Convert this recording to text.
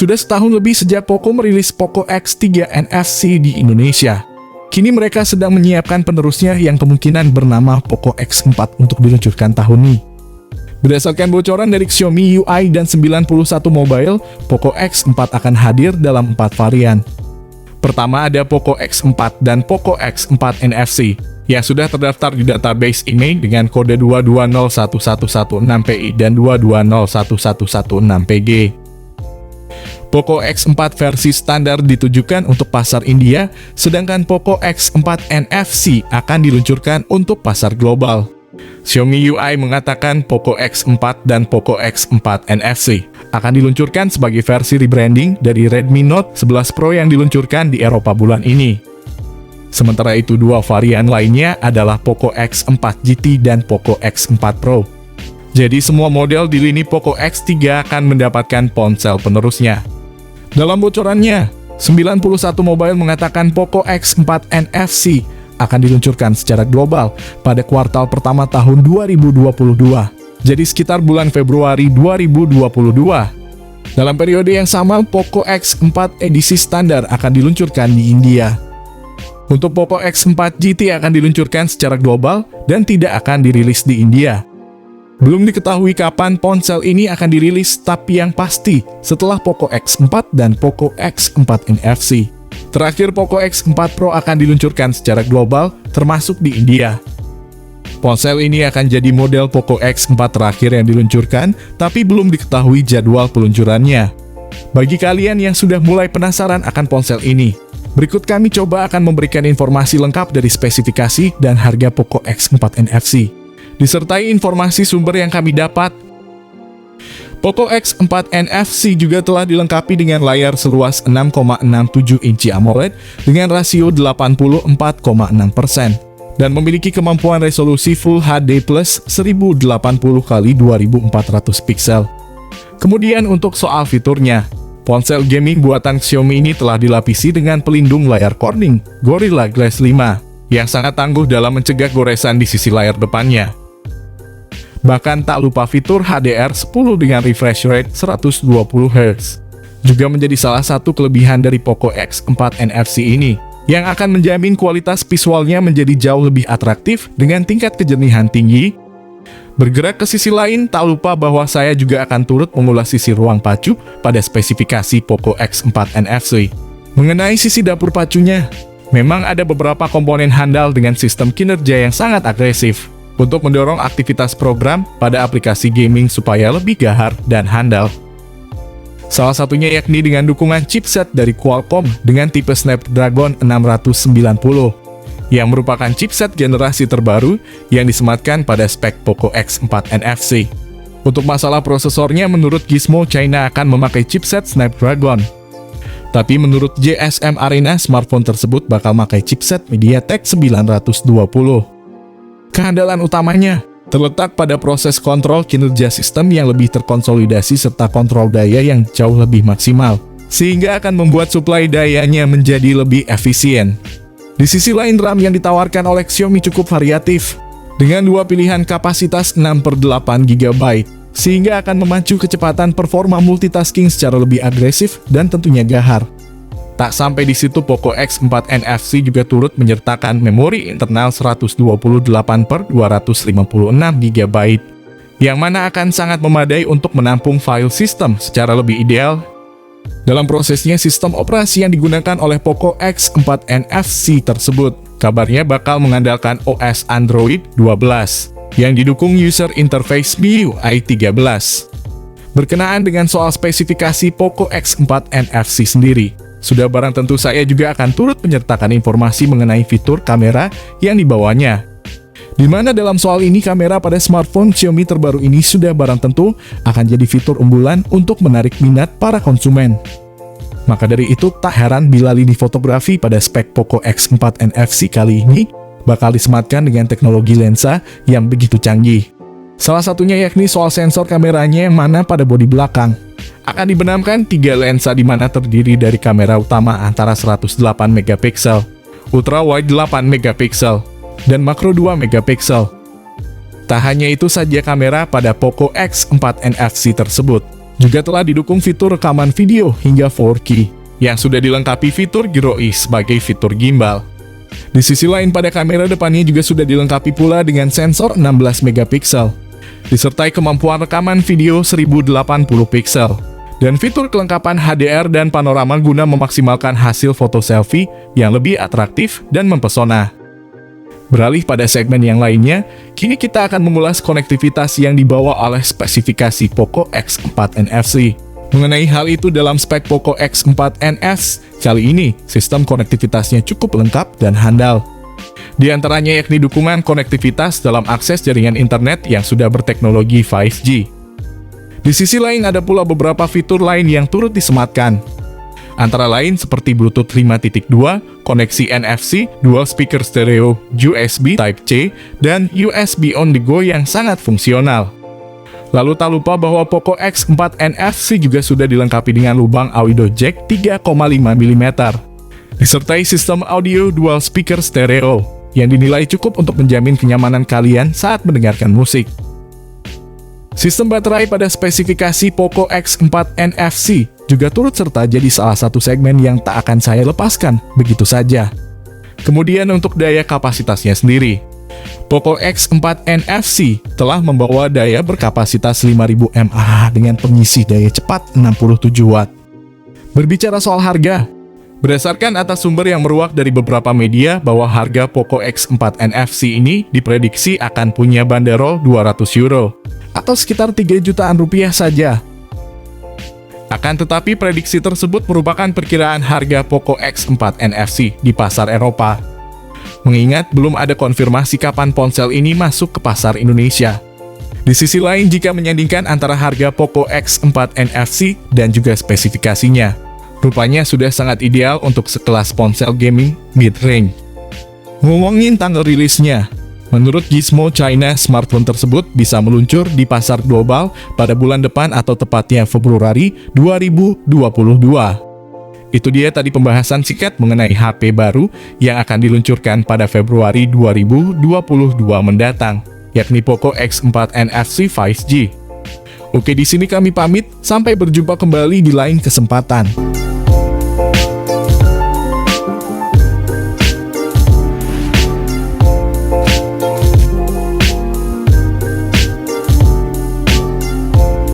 Sudah setahun lebih sejak Poco merilis Poco X3 NFC di Indonesia. Kini mereka sedang menyiapkan penerusnya yang kemungkinan bernama Poco X4 untuk diluncurkan tahun ini. Berdasarkan bocoran dari Xiaomi UI dan 91 Mobile, Poco X4 akan hadir dalam 4 varian. Pertama ada Poco X4 dan Poco X4 NFC yang sudah terdaftar di database email dengan kode 2201116PI dan 2201116PG. Poco X4 versi standar ditujukan untuk pasar India, sedangkan Poco X4 NFC akan diluncurkan untuk pasar global. Xiaomi UI mengatakan Poco X4 dan Poco X4 NFC akan diluncurkan sebagai versi rebranding dari Redmi Note 11 Pro yang diluncurkan di Eropa bulan ini. Sementara itu, dua varian lainnya adalah Poco X4 GT dan Poco X4 Pro. Jadi semua model di lini Poco X3 akan mendapatkan ponsel penerusnya. Dalam bocorannya, 91 Mobile mengatakan Poco X4 NFC akan diluncurkan secara global pada kuartal pertama tahun 2022, jadi sekitar bulan Februari 2022. Dalam periode yang sama, Poco X4 edisi standar akan diluncurkan di India. Untuk Poco X4 GT akan diluncurkan secara global dan tidak akan dirilis di India. Belum diketahui kapan ponsel ini akan dirilis, tapi yang pasti setelah Poco X4 dan Poco X4 NFC. Terakhir, Poco X4 Pro akan diluncurkan secara global, termasuk di India. Ponsel ini akan jadi model Poco X4 terakhir yang diluncurkan, tapi belum diketahui jadwal peluncurannya. Bagi kalian yang sudah mulai penasaran akan ponsel ini, berikut kami coba akan memberikan informasi lengkap dari spesifikasi dan harga Poco X4 NFC. Disertai informasi sumber yang kami dapat. Poco X4 NFC juga telah dilengkapi dengan layar seluas 6,67 inci AMOLED dengan rasio 84,6% dan memiliki kemampuan resolusi Full HD Plus 1080x2400 pixel. Kemudian untuk soal fiturnya, ponsel gaming buatan Xiaomi ini telah dilapisi dengan pelindung layar Corning Gorilla Glass 5 yang sangat tangguh dalam mencegah goresan di sisi layar depannya. Bahkan tak lupa fitur HDR10 dengan refresh rate 120 Hz. Juga menjadi salah satu kelebihan dari Poco X4 NFC ini, yang akan menjamin kualitas visualnya menjadi jauh lebih atraktif dengan tingkat kejernihan tinggi. Bergerak ke sisi lain, tak lupa bahwa saya juga akan turut mengulas sisi ruang pacu pada spesifikasi Poco X4 NFC. Mengenai sisi dapur pacunya, memang ada beberapa komponen handal dengan sistem kinerja yang sangat agresif untuk mendorong aktivitas program pada aplikasi gaming supaya lebih gahar dan handal. Salah satunya yakni dengan dukungan chipset dari Qualcomm dengan tipe Snapdragon 690, yang merupakan chipset generasi terbaru yang disematkan pada spek Poco X4 NFC. Untuk masalah prosesornya, menurut Gizmo China akan memakai chipset Snapdragon. Tapi menurut GSM Arena, smartphone tersebut bakal memakai chipset MediaTek 920. Kehandalan utamanya terletak pada proses kontrol kinerja sistem yang lebih terkonsolidasi serta kontrol daya yang jauh lebih maksimal, sehingga akan membuat suplai dayanya menjadi lebih efisien. Di sisi lain, RAM yang ditawarkan oleh Xiaomi cukup variatif, dengan dua pilihan kapasitas 6/8 GB, sehingga akan memacu kecepatan performa multitasking secara lebih agresif dan tentunya gahar. Tak sampai di situ, Poco X4 NFC juga turut menyertakan memori internal 128/256 GB, yang mana akan sangat memadai untuk menampung file sistem secara lebih ideal. Dalam prosesnya, sistem operasi yang digunakan oleh Poco X4 NFC tersebut kabarnya bakal mengandalkan OS Android 12 yang didukung user interface MIUI 13. Berkenaan dengan soal spesifikasi Poco X4 NFC sendiri, sudah barang tentu saya juga akan turut menyertakan informasi mengenai fitur kamera yang dibawanya. Di mana dalam soal ini, kamera pada smartphone Xiaomi terbaru ini sudah barang tentu akan jadi fitur unggulan untuk menarik minat para konsumen. Maka dari itu, tak heran bila lini fotografi pada spek Poco X4 NFC kali ini bakal disematkan dengan teknologi lensa yang begitu canggih. Salah satunya yakni soal sensor kameranya yang mana pada bodi belakang akan dibenamkan 3 lensa di mana terdiri dari kamera utama antara 108 MP, ultra wide 8 MP, dan makro 2 MP. Tak hanya itu saja kamera pada Poco X4 NFC tersebut Juga telah didukung fitur rekaman video hingga 4K, yang sudah dilengkapi fitur GIROI sebagai fitur gimbal. Di sisi lain, pada kamera depannya juga sudah dilengkapi pula dengan sensor 16 megapiksel, disertai kemampuan rekaman video 1080 piksel, dan fitur kelengkapan HDR dan panorama guna memaksimalkan hasil foto selfie yang lebih atraktif dan mempesona. Beralih pada segmen yang lainnya, kini kita akan mengulas konektivitas yang dibawa oleh spesifikasi Poco X4 NFC. Mengenai hal itu dalam spek Poco X4 NS, kali ini sistem konektivitasnya cukup lengkap dan handal. Di antaranya yakni dukungan konektivitas dalam akses jaringan internet yang sudah berteknologi 5G. Di sisi lain ada pula beberapa fitur lain yang turut disematkan. Antara lain seperti Bluetooth 5.2, koneksi NFC, dual speaker stereo, USB Type-C, dan USB on the go yang sangat fungsional. Lalu tak lupa bahwa Poco X4 NFC juga sudah dilengkapi dengan lubang audio jack 3,5 mm, disertai sistem audio dual speaker stereo, yang dinilai cukup untuk menjamin kenyamanan kalian saat mendengarkan musik. Sistem baterai pada spesifikasi Poco X4 NFC juga turut serta jadi salah satu segmen yang tak akan saya lepaskan begitu saja. Kemudian untuk daya kapasitasnya sendiri, Poco X4 NFC telah membawa daya berkapasitas 5000 mAh dengan pengisi daya cepat 67 Watt. Berbicara soal harga, berdasarkan atas sumber yang meruak dari beberapa media bahwa harga Poco X4 NFC ini diprediksi akan punya banderol 200 euro, atau sekitar 3 jutaan rupiah saja. Akan tetapi prediksi tersebut merupakan perkiraan harga Poco X4 NFC di pasar Eropa. Mengingat belum ada konfirmasi kapan ponsel ini masuk ke pasar Indonesia. Di sisi lain, jika menyandingkan antara harga Poco X4 NFC dan juga spesifikasinya, rupanya sudah sangat ideal untuk sekelas ponsel gaming mid-range. Ngomongin tanggal rilisnya, menurut Gizmo China, smartphone tersebut bisa meluncur di pasar global pada bulan depan atau tepatnya Februari 2022. Itu dia tadi pembahasan singkat mengenai HP baru yang akan diluncurkan pada Februari 2022 mendatang, yakni Poco X4 NFC 5G. Oke, di sini kami pamit, sampai berjumpa kembali di lain kesempatan.